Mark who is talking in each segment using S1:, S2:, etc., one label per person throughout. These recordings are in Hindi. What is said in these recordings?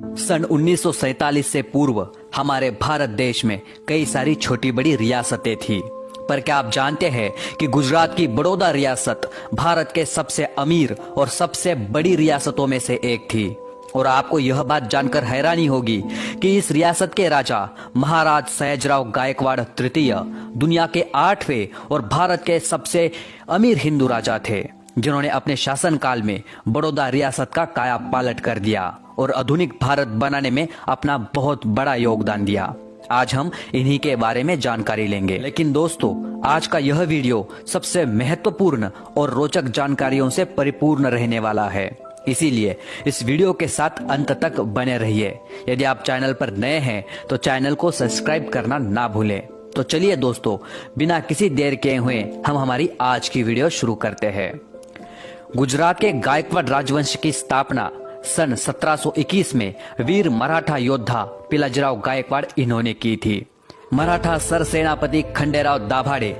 S1: सन 1947 से पूर्व हमारे भारत देश में कई सारी छोटी बड़ी रियासतें थी। पर क्या आप जानते हैं कि गुजरात की बड़ौदा रियासत भारत के सबसे अमीर और सबसे बड़ी रियासतों में से एक थी। और आपको यह बात जानकर हैरानी होगी कि इस रियासत के राजा महाराज सयाजीराव गायकवाड़ तृतीय दुनिया के 8वें और भारत के सबसे अमीर हिंदू राजा थे, जिन्होंने अपने शासनकाल में बड़ौदा रियासत का काया पालट कर दिया और आधुनिक भारत बनाने में अपना बहुत बड़ा योगदान दिया। आज हम इन्हीं के बारे में जानकारी लेंगे। लेकिन दोस्तों, आज का यह वीडियो सबसे महत्वपूर्ण और रोचक जानकारियों से परिपूर्ण रहने वाला है, इसीलिए इस वीडियो के साथ अंत तक बने रहिए। यदि आप चैनल पर नए हैं तो चैनल को सब्सक्राइब करना ना भूलें। तो चलिए दोस्तों, बिना किसी देर के हुए हम हमारी आज की वीडियो शुरू करते हैं। गुजरात के गायकवाड़ राजवंश की स्थापना सन 1721 में वीर मराठा योद्धा पिलाजीराव गायकवाड़ इन्होंने की थी। मराठा सरसेनापति खंडेराव दाभाडे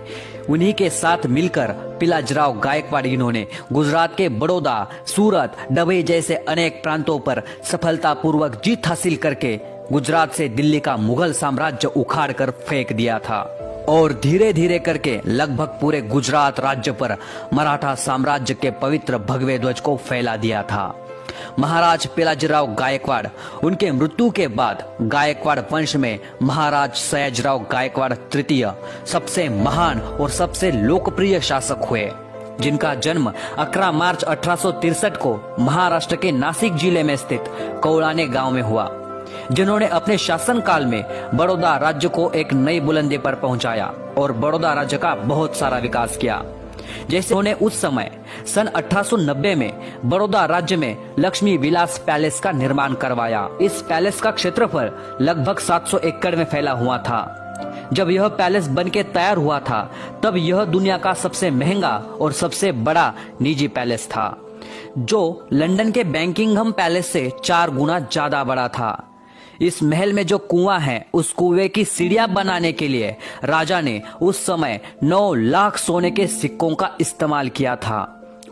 S1: उन्हीं के साथ मिलकर पिलाजीराव गायकवाड़ इन्होंने गुजरात के बड़ौदा, सूरत, डभई जैसे अनेक प्रांतों पर सफलतापूर्वक जीत हासिल करके गुजरात से दिल्ली का मुगल साम्राज्य उखाड़कर फेंक दिया था और धीरे धीरे करके लगभग पूरे गुजरात राज्य पर मराठा साम्राज्य के पवित्र भगवे ध्वज को फैला दिया था। महाराज पिलाजीराव गायकवाड़ उनके मृत्यु के बाद गायकवाड़ वंश में महाराज सयाजीराव गायकवाड़ तृतीय सबसे महान और सबसे लोकप्रिय शासक हुए, जिनका जन्म 11 मार्च 1863 को महाराष्ट्र के नासिक जिले में स्थित कौलाने गांव में हुआ, जिन्होंने अपने शासनकाल में बड़ौदा राज्य को एक नई बुलंदी पर पहुंचाया और बड़ौदा राज्य का बहुत सारा विकास किया। जैसे उन्होंने उस समय सन 1890 में बड़ौदा राज्य में लक्ष्मी विलास पैलेस का निर्माण करवाया। इस पैलेस का क्षेत्रफल लगभग 700 एकड़ में फैला हुआ था। जब यह पैलेस बनके तैयार हुआ था तब यह दुनिया का सबसे महंगा और सबसे बड़ा निजी पैलेस था, जो लंदन के बकिंघम पैलेस से 4 गुना ज्यादा बड़ा था। इस महल में जो कुआं है, उस कुएं की सीढ़ियां बनाने के लिए राजा ने उस समय 9 लाख सोने के सिक्कों का इस्तेमाल किया था।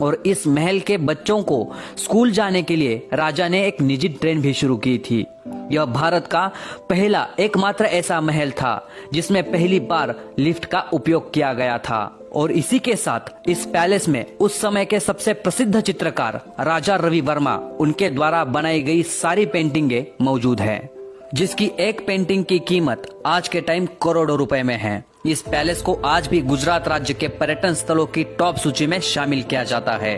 S1: और इस महल के बच्चों को स्कूल जाने के लिए राजा ने एक निजी ट्रेन भी शुरू की थी। यह भारत का पहला एकमात्र ऐसा महल था जिसमें पहली बार लिफ्ट का उपयोग किया गया था। और इसी के साथ इस पैलेस में उस समय के सबसे प्रसिद्ध चित्रकार राजा रवि वर्मा उनके द्वारा बनाई गई सारी पेंटिंगें मौजूद है, जिसकी एक पेंटिंग की कीमत आज के टाइम करोड़ों रुपए में है। इस पैलेस को आज भी गुजरात राज्य के पर्यटन स्थलों की टॉप सूची में शामिल किया जाता है।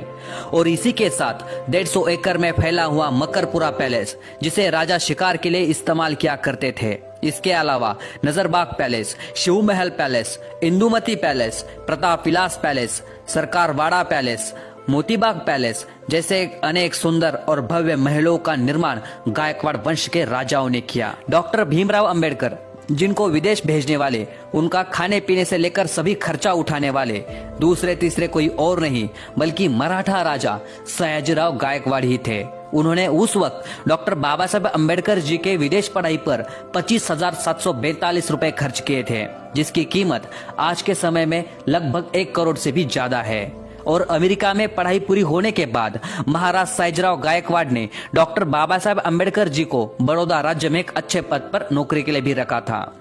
S1: और इसी के साथ 150 एकड़ में फैला हुआ मकरपुरा पैलेस, जिसे राजा शिकार के लिए इस्तेमाल किया करते थे। इसके अलावा Nazarbagh palace, Shiv Mahal palace, Indumati palace, Pratap Vilas palace, Sarkarwada palace, Motibagh palace जैसे अनेक सुंदर और भव्य महलों का निर्माण गायकवाड़ वंश के राजाओं ने किया। डॉक्टर भीमराव अंबेडकर, जिनको विदेश भेजने वाले, उनका खाने पीने से लेकर सभी खर्चा उठाने वाले दूसरे तीसरे कोई और नहीं बल्कि मराठा राजा सयाजीराव गायकवाड़ ही थे। उन्होंने उस वक्त डॉक्टर बाबा साहब अंबेडकर जी के विदेश पढ़ाई पर 25,742 रुपए खर्च किए थे, जिसकी कीमत आज के समय में लगभग 1 करोड़ से भी ज्यादा है। और अमेरिका में पढ़ाई पूरी होने के बाद महाराज सयाजीराव गायकवाड़ ने डॉक्टर बाबा साहब अंबेडकर जी को बड़ौदा राज्य में एक अच्छे पद पर नौकरी के लिए भी रखा था।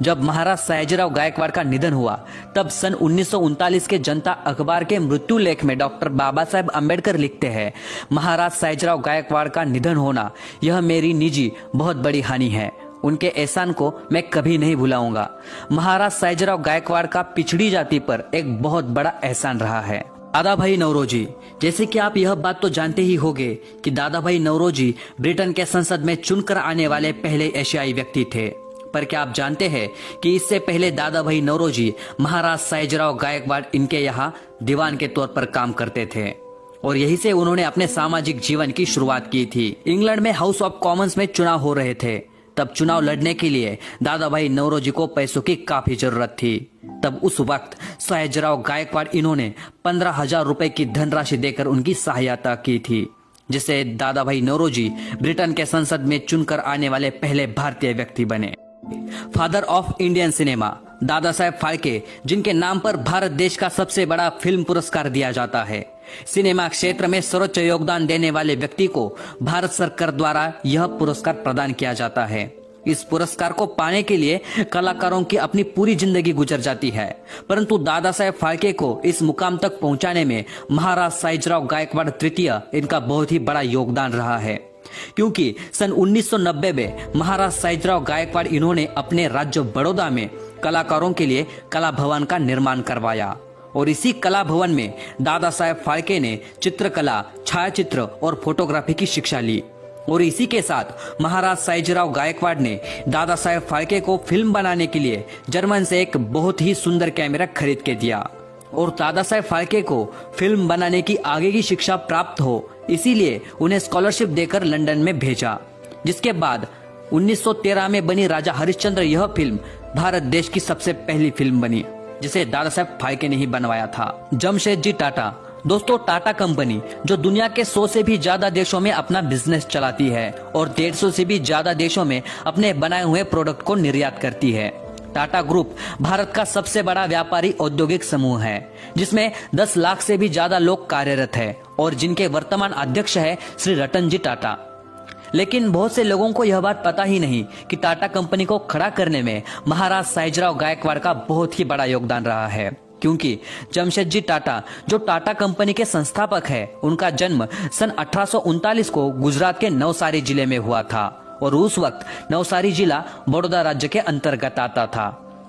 S1: जब महाराज सयाजीराव गायकवाड़ का निधन हुआ तब सन 1939 के जनता अखबार के मृत्यु लेख में डॉक्टर बाबा साहब अंबेडकर लिखते हैं, महाराज सयाजीराव गायकवाड़ का निधन होना यह मेरी निजी बहुत बड़ी हानि है। उनके एहसान को मैं कभी नहीं भुलाऊंगा। महाराज सयाजीराव गायकवाड़ का पिछड़ी जाति पर एक बहुत बड़ा एहसान रहा है। दादा भाई नौरोजी, जैसे कि आप यह बात तो जानते ही होंगे कि दादा भाई नौरोजी ब्रिटेन के संसद में चुनकर आने वाले पहले एशियाई व्यक्ति थे। पर क्या आप जानते हैं कि इससे पहले दादा भाई नौरोजी महाराज सयाजीराव गायकवाड़ इनके यहाँ दीवान के तौर पर काम करते थे और यहीं से उन्होंने अपने सामाजिक जीवन की शुरुआत की थी। इंग्लैंड में हाउस ऑफ कॉमन्स में चुनाव हो रहे थे। तब चुनाव लड़ने के लिए दादा भाई नौरोजी को पैसों की काफी जरूरत थी। तब उस वक्त सयाजीराव गायकवाड़ इन्होंने 15,000 रुपए की धनराशि देकर उनकी सहायता की थी, जिससे दादा भाई नौरोजी ब्रिटेन के संसद में चुनकर आने वाले पहले भारतीय व्यक्ति बने। Father of Indian cinema Dada Saheb Phalke, जिनके नाम पर भारत देश का सबसे बड़ा फिल्म पुरस्कार दिया जाता है। सिनेमा क्षेत्र में सर्वोच्च योगदान देने वाले व्यक्ति को भारत सरकार द्वारा यह पुरस्कार प्रदान किया जाता है। इस पुरस्कार को पाने के लिए कलाकारों की अपनी पूरी जिंदगी गुजर जाती है, परंतु दादा साहेब फाल्के को इस मुकाम तक पहुंचाने में महाराज सायाजीराव गायकवाड़ तृतीय इनका बहुत ही बड़ा योगदान रहा है। क्योंकि सन 1990 में महाराज सायाजीराव गायकवाड़ इन्होंने अपने राज्य बड़ौदा में कलाकारों के लिए कला भवन का निर्माण करवाया और इसी कला भवन में दादा साहेब फाल्के ने चित्रकला, छायाचित्र और फोटोग्राफी की शिक्षा ली। और इसी के साथ महाराज सायाजीराव गायकवाड़ ने दादा साहेब फाल्के को फिल्म बनाने के लिए जर्मन से एक बहुत ही सुंदर कैमरा खरीद के दिया और दादा साहेब फाल्के को फिल्म बनाने की आगे की शिक्षा प्राप्त हो, इसीलिए उन्हें स्कॉलरशिप देकर लंदन में भेजा। जिसके बाद 1913 में बनी राजा हरिश्चंद्र यह फिल्म भारत देश की सबसे पहली फिल्म बनी, जिसे दादा साहेब फाल्के ने ही बनवाया था। जमशेदजी टाटा, दोस्तों टाटा कंपनी जो दुनिया के 100 से भी ज्यादा देशों में अपना बिजनेस चलाती है और 150 से भी ज्यादा देशों में अपने बनाए हुए प्रोडक्ट को निर्यात करती है। टाटा ग्रुप भारत का सबसे बड़ा व्यापारी औद्योगिक समूह है, जिसमें 10 लाख से भी ज्यादा लोग कार्यरत है और जिनके वर्तमान अध्यक्ष है श्री रतन जी टाटा। लेकिन बहुत से लोगों को यह बात पता ही नहीं कि टाटा कंपनी को खड़ा करने में महाराज सायाजीराव गायकवाड़ का बहुत ही बड़ा योगदान रहा है। क्योंकि जमशेदजी टाटा जो टाटा कंपनी के संस्थापक है, उनका जन्म सन 1839 को गुजरात के नवसारी जिले में हुआ था और उस वक्त नवसारी जिला बड़ौदा राज्य के अंतर्गत आता था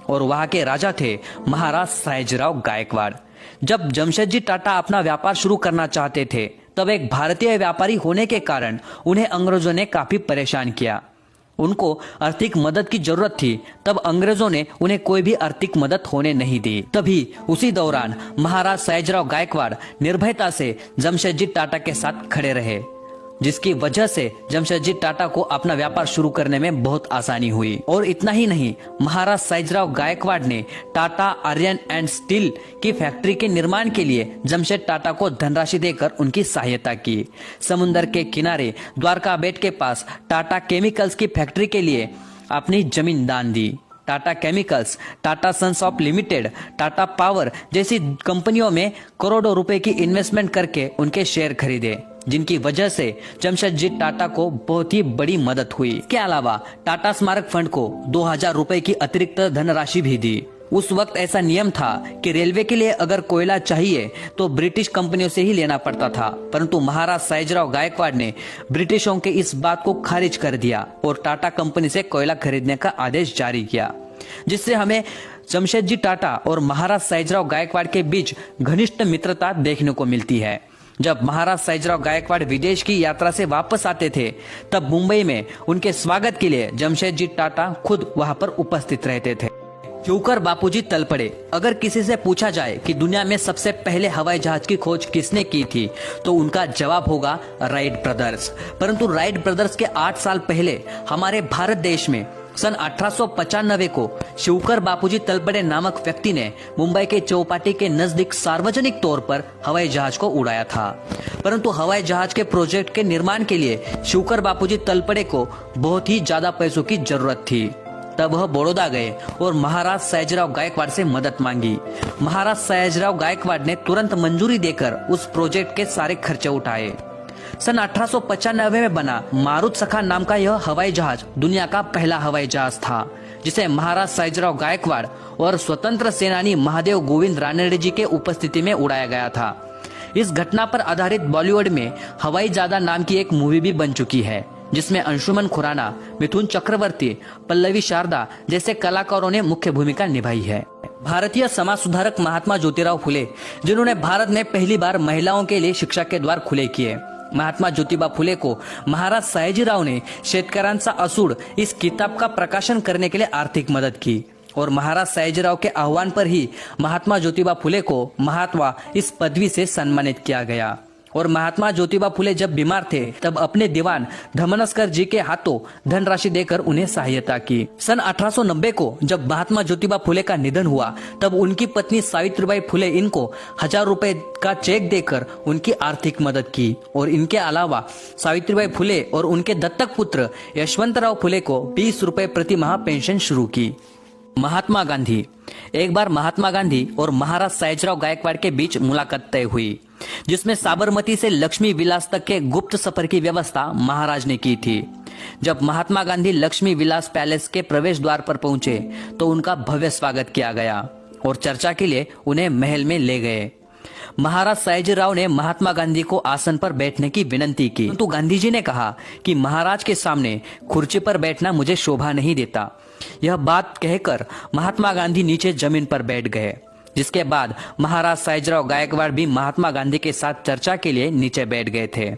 S1: और वहां के राजा थे महाराज सायाजीराव गायकवाड़। जब जमशेदजी टाटा अपना व्यापार शुरू करना चाहते थे, तब एक भारतीय व्यापारी होने के कारण उन्हें अंग्रेजों ने काफी परेशान किया। उनको आर्थिक मदद की जरूरत थी, तब अंग्रेजों ने उन्हें कोई भी आर्थिक मदद होने नहीं दी। तभी उसी दौरान महाराज सायाजीराव गायकवाड़ निर्भयता से जमशेदजी टाटा के साथ खड़े रहे, जिसकी वजह से जमशेदजी टाटा को अपना व्यापार शुरू करने में बहुत आसानी हुई। और इतना ही नहीं, महाराज सायाजीराव गायकवाड़ ने टाटा आयरन एंड स्टील की फैक्ट्री के निर्माण के लिए जमशेद टाटा को धनराशि देकर उनकी सहायता की। समुद्र के किनारे द्वारका बेट के पास टाटा केमिकल्स की फैक्ट्री के लिए अपनी जमीन दान दी। Tata chemicals, Tata sons of limited, Tata power जैसी कंपनियों में करोड़ों रुपए की इन्वेस्टमेंट करके उनके शेयर खरीदे, जिनकी वजह से जमशेदजी टाटा को बहुत ही बड़ी मदद हुई। इसके अलावा टाटा स्मारक फंड को 2000 रुपए की अतिरिक्त धनराशि भी दी। उस वक्त ऐसा नियम था कि रेलवे के लिए अगर कोयला चाहिए तो ब्रिटिश कंपनियों से ही लेना पड़ता था, परंतु महाराज सायाजीराव गायकवाड़ ने ब्रिटिशों के इस बात को खारिज कर दिया और टाटा कंपनी से कोयला खरीदने का आदेश जारी किया, जिससे हमें जमशेदजी टाटा और महाराज सायाजीराव गायकवाड़ के बीच घनिष्ठ मित्रता देखने को मिलती है। जब महाराज सायाजीराव गायकवाड़ विदेश की यात्रा से वापस आते थे, तब मुंबई में उनके स्वागत के लिए जमशेदजी टाटा खुद वहां पर उपस्थित रहते थे। शिवकर बापूजी तलपड़े, अगर किसी से पूछा जाए कि दुनिया में सबसे पहले हवाई जहाज की खोज किसने की थी, तो उनका जवाब होगा राइट ब्रदर्स। परंतु राइट ब्रदर्स के 8 साल पहले हमारे भारत देश में सन 1895 को शिवकर बापूजी तलपड़े नामक व्यक्ति ने मुंबई के चौपाटी के नजदीक सार्वजनिक तौर पर हवाई जहाज को उड़ाया था। परंतु हवाई जहाज के प्रोजेक्ट के निर्माण के लिए शिवकर बापूजी तलपड़े को बहुत ही ज्यादा पैसों की जरूरत थी। तब वह बड़ौदा गए और महाराज सायाजीराव गायकवाड़ से मदद मांगी। महाराज सायाजीराव गायकवाड़ ने तुरंत मंजूरी देकर उस प्रोजेक्ट के सारे खर्चे उठाए। सन 1895 में बना मारुत सखा नाम का यह हवाई जहाज दुनिया का पहला हवाई जहाज था, जिसे महाराज सायाजीराव गायकवाड़ और स्वतंत्र सेनानी महादेव गोविंद रानडे जी के उपस्थिति में उड़ाया गया था। इस घटना पर आधारित बॉलीवुड में हवाई जादा नाम की एक मूवी भी बन चुकी है, जिसमें अंशुमन खुराना, मिथुन चक्रवर्ती, पल्लवी शारदा जैसे कलाकारों ने मुख्य भूमिका निभाई है। भारतीय समाज सुधारक महात्मा ज्योतिराव फुले, जिन्होंने भारत में पहली बार महिलाओं के लिए शिक्षा के द्वार खुले किए। महात्मा ज्योतिबा फुले को महाराज सायाजीराव ने शेतकऱ्यांचा असूड इस किताब का प्रकाशन करने के लिए आर्थिक मदद की और महाराज सायाजीराव के आह्वान पर ही महात्मा ज्योतिबा फुले को महात्मा इस पदवी से सम्मानित किया गया। और महात्मा ज्योतिबा फुले जब बीमार थे, तब अपने दीवान धमनस्कर जी के हाथों धनराशि देकर उन्हें सहायता की। सन 1890 को जब महात्मा ज्योतिबा फुले का निधन हुआ, तब उनकी पत्नी सावित्रीबाई फुले इनको 1000 रुपए का चेक देकर उनकी आर्थिक मदद की। और इनके अलावा सावित्रीबाई फुले और उनके दत्तक पुत्र यशवंतराव फुले को 20 रुपए प्रति माह पेंशन शुरू की। महात्मा गांधी। एक बार महात्मा गांधी और महाराज सयाजीराव गायकवाड़ के बीच मुलाकात तय हुई, जिसमें साबरमती से लक्ष्मी विलास तक के गुप्त सफर की व्यवस्था महाराज ने की थी। जब महात्मा गांधी लक्ष्मी विलास पैलेस के प्रवेश द्वार पर पहुंचे तो उनका भव्य स्वागत किया गया और चर्चा के लिए उन्हें महल में ले गए। महाराज सयाजीराव ने महात्मा गांधी को आसन पर बैठने की विनती की, परंतु गांधी जी ने कहा कि महाराज के सामने कुर्सी पर बैठना मुझे शोभा नहीं देता। यह बात कहकर महात्मा गांधी नीचे जमीन पर बैठ गए, जिसके बाद महाराज सयाजीराव गायकवाड़ भी महात्मा गांधी के साथ चर्चा के लिए नीचे बैठ गए थे।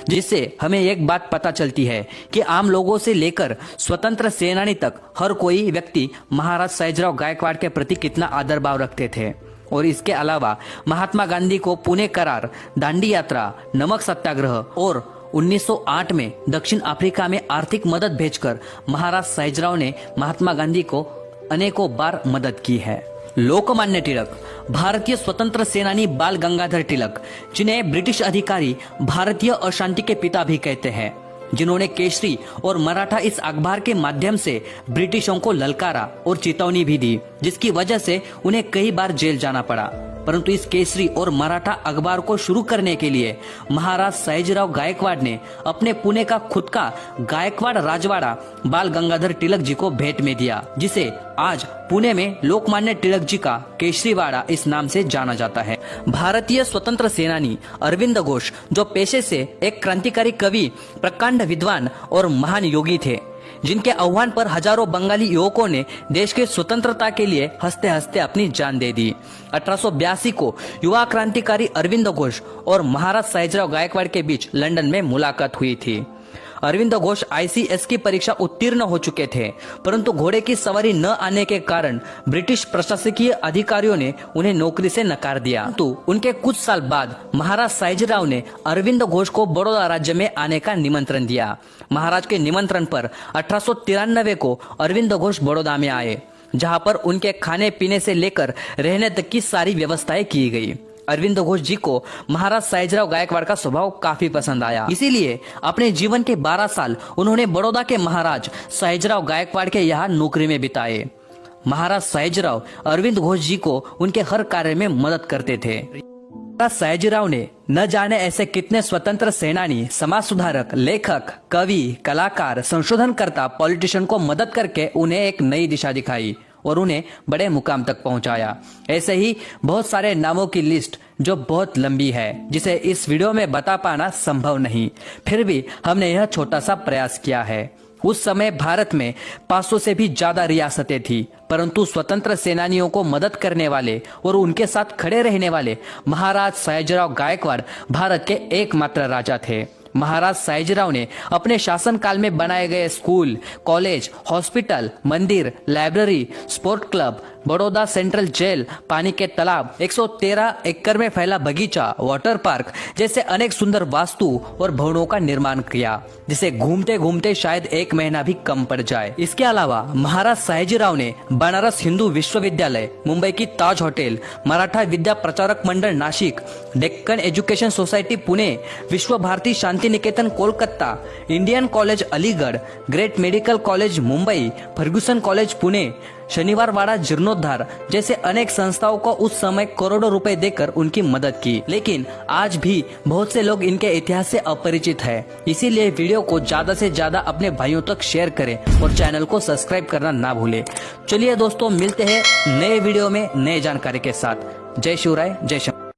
S1: जिससे हमें एक बात पता चलती है कि आम लोगों से लेकर स्वतंत्र सेनानी तक हर कोई व्यक्ति महाराज सयाजीराव गायकवाड़ के प्रति कितना आदर भाव रखते थे। और इसके अलावा महात्मा गांधी को पुणे करार, दांडी यात्रा, नमक सत्याग्रह और 1908 में दक्षिण अफ्रीका में आर्थिक मदद भेजकर महाराज सयाजीराव ने महात्मा गांधी को अनेकों बार मदद की है। लोकमान्य तिलक, भारतीय स्वतंत्र सेनानी बाल गंगाधर तिलक, जिन्हें ब्रिटिश अधिकारी भारतीय अशांति के पिता भी कहते हैं, जिन्होंने केसरी और मराठा इस अखबार के माध्यम से ब्रिटिशों को ललकारा और चेतावनी भी दी, जिसकी वजह से उन्हें कई बार जेल जाना पड़ा। परंतु इस केसरी और मराठा अखबार को शुरू करने के लिए महाराज सयाजीराव गायकवाड़ ने अपने पुणे का खुद का गायकवाड़ राजवाड़ा बाल गंगाधर तिलक जी को भेंट में दिया, जिसे आज पुणे में लोकमान्य तिलक जी का केसरीवाड़ा इस नाम से जाना जाता है। भारतीय स्वतंत्र सेनानी अरविंद घोष, जो पेशे से एक क्रांतिकारी कवि, प्रकांड विद्वान और महान योगी थे, जिनके आह्वान पर हजारों बंगाली युवकों ने देश के स्वतंत्रता के लिए हंसते हंसते अपनी जान दे दी। 1882 को युवा क्रांतिकारी अरविंद घोष और महाराज सयाजीराव गायकवाड़ के बीच लंदन में मुलाकात हुई थी। अरविंद घोष ICS की परीक्षा उत्तीर्ण हो चुके थे, परंतु घोड़े की सवारी न आने के कारण ब्रिटिश प्रशासकीय अधिकारियों ने उन्हें नौकरी से नकार दिया। तो उनके कुछ साल बाद महाराज सयाजीराव ने अरविंद घोष को बड़ौदा राज्य में आने का निमंत्रण दिया। महाराज के निमंत्रण पर 1893 को अरविंद घोष बड़ौदा में आए, जहां पर उनके खाने पीने से लेकर रहने तक की सारी व्यवस्थाएं की गई। अरविंद घोष जी को महाराज सयाजीराव गायकवाड़ का स्वभाव काफी पसंद आया, इसीलिए अपने जीवन के 12 साल उन्होंने बड़ौदा के महाराज सयाजीराव गायकवाड़ के यहाँ नौकरी में बिताए। महाराज सयाजीराव अरविंद घोष जी को उनके हर कार्य में मदद करते थे। महाराज सयाजीराव ने न जाने ऐसे कितने स्वतंत्र सेनानी, समाज सुधारक, लेखक, कवि, कलाकार, संशोधनकर्ता, पॉलिटिशियन को मदद करके उन्हें एक नई दिशा दिखाई और उन्हें बड़े मुकाम तक पहुंचाया। ऐसे ही बहुत सारे नामों की लिस्ट जो बहुत लंबी है, जिसे इस वीडियो में बता पाना संभव नहीं, फिर भी हमने यह छोटा सा प्रयास किया है। उस समय भारत में 500 से भी ज्यादा रियासतें थी, परंतु स्वतंत्र सेनानियों को मदद करने वाले और उनके साथ खड़े रहने वाले महाराज सयाजीराव गायकवाड़ भारत के एकमात्र राजा थे। महाराज सयाजीराव ने अपने शासनकाल में बनाए गए स्कूल, कॉलेज, हॉस्पिटल, मंदिर, library, sport club, Baroda central jail, पानी के तालाब, 113 एकड़ में फैला बगीचा, वाटर पार्क जैसे अनेक सुंदर वास्तु और भवनों का निर्माण किया, जिसे घूमते घूमते शायद 1 महीना भी कम पड़ जाए। इसके अलावा महाराज सयाजीराव ने बनारस हिंदू विश्वविद्यालय, मुंबई की ताज hotel, Maratha Vidya Pracharak Mandal Nashik, Deccan education society Pune, Vishwa Bharati Shanti Niketan Kolkata, Indian college Aligarh, great medical college Mumbai, Fergusson college Pune, Shaniwar Wada जीर्णोद्धार जैसे अनेक संस्थाओं को उस समय करोड़ों रुपए देकर उनकी मदद की। लेकिन आज भी बहुत से लोग इनके इतिहास से अपरिचित है, इसीलिए वीडियो को ज्यादा से ज्यादा अपने भाइयों तक शेयर करें और चैनल को सब्सक्राइब करना ना भूलें। चलिए दोस्तों, मिलते हैं नए वीडियो में नए जानकारी के साथ। जय शिवराय, जय शंकर।